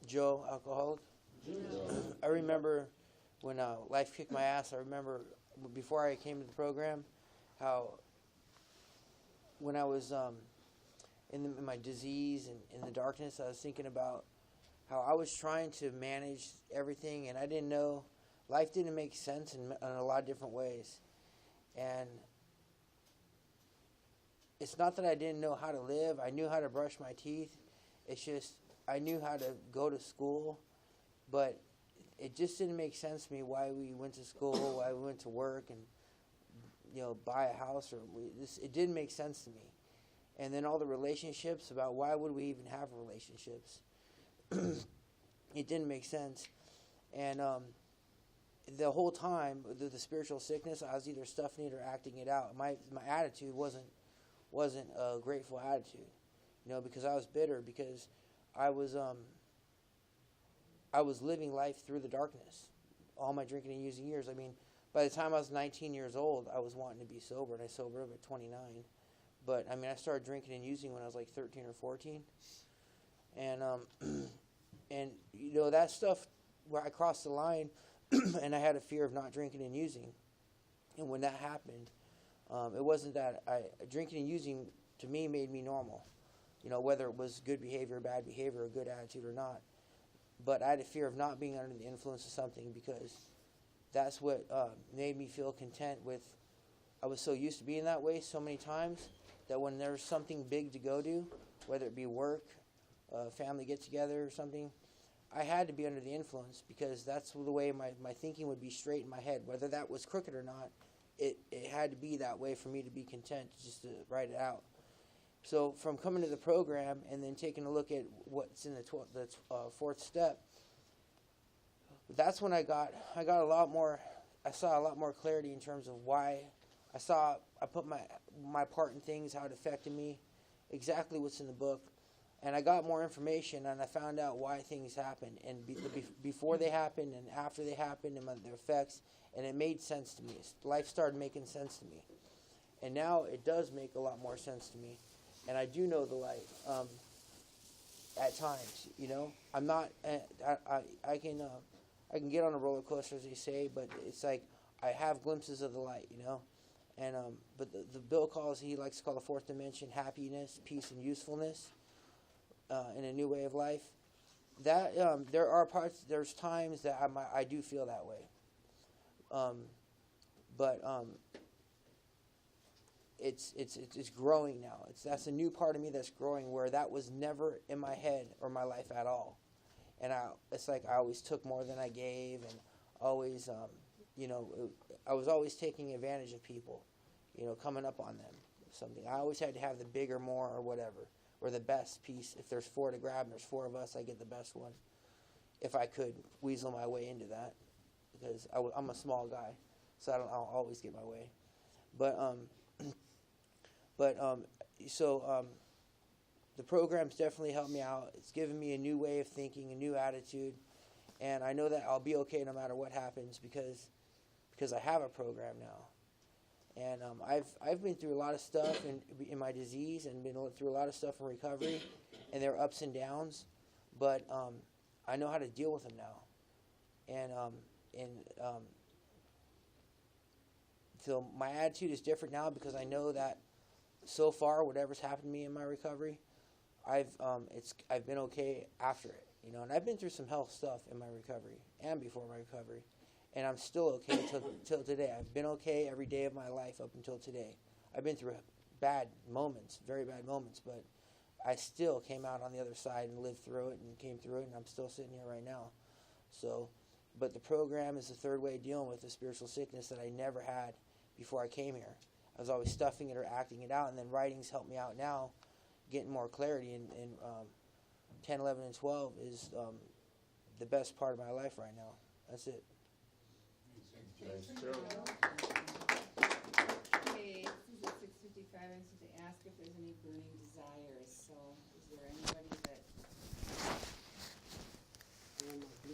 Joe, alcoholic. I remember when life kicked my ass. I remember before I came to the program, how when I was in my disease and in the darkness, I was thinking about how I was trying to manage everything, and I didn't know life didn't make sense in a lot of different ways. And it's not that I didn't know how to live. I knew how to brush my teeth. It's just I knew how to go to school, but it just didn't make sense to me why we went to school, why we went to work, and buy a house it didn't make sense to me. And then all the relationships about why would we even have relationships? It didn't make sense. And the whole time, the spiritual sickness, I was either stuffing it or acting it out. My attitude wasn't a grateful attitude, because I was bitter because I was living life through the darkness, all my drinking and using years. I mean, by the time I was 19 years old, I was wanting to be sober, and I sobered up at 29. But I mean, I started drinking and using when I was like 13 or 14, and and that stuff where I crossed the line, and I had a fear of not drinking and using, and when that happened, it wasn't that drinking and using to me made me normal, whether it was good behavior, bad behavior, a good attitude or not. But I had a fear of not being under the influence of something because that's what made me feel content with. I was so used to being that way so many times that when there's something big to go to, whether it be work, family get-together or something, I had to be under the influence because that's the way my thinking would be straight in my head. Whether that was crooked or not, it had to be that way for me to be content just to write it out. So from coming to the program and then taking a look at what's in the fourth step, that's when I got a lot more. I saw a lot more clarity in terms of why. I put my part in things, how it affected me, exactly what's in the book, and I got more information and I found out why things happen and before they happened and after they happened and their effects, and it made sense to me. Life started making sense to me, and now it does make a lot more sense to me. And I do know the light at times. I'm not. I can get on a roller coaster, as they say, but it's like I have glimpses of the light. And but the Bill he likes to call the fourth dimension happiness, peace, and usefulness in a new way of life. That there's times that I do feel that way. But it's growing now. That's a new part of me that's growing where that was never in my head or my life at all. And it's like I always took more than I gave, and always, I was always taking advantage of people, coming up on them. Something I always had to have the bigger, more, or whatever, or the best piece. If there's 4 to grab and there's 4 of us, I get the best one. If I could weasel my way into that, because I'm a small guy, so I'll always get my way. So the program's definitely helped me out. It's given me a new way of thinking, a new attitude, and I know that I'll be okay no matter what happens because I have a program now. And I've been through a lot of stuff in my disease and been through a lot of stuff in recovery, and there are ups and downs, but I know how to deal with them now. So my attitude is different now because I know that so far, whatever's happened to me in my recovery, I've been okay after it, and I've been through some health stuff in my recovery and before my recovery, and I'm still okay till today. I've been okay every day of my life up until today. I've been through bad moments, very bad moments, but I still came out on the other side and lived through it and came through it, and I'm still sitting here right now. So, but the program is the third way of dealing with the spiritual sickness that I never had before I came here. I was always stuffing it or acting it out, and then writings help me out now, getting more clarity. And 10, 11, and 12 is the best part of my life right now. That's it. Okay, this is at 6:55. I'm supposed to ask if there's any burning desires. So, is there anybody that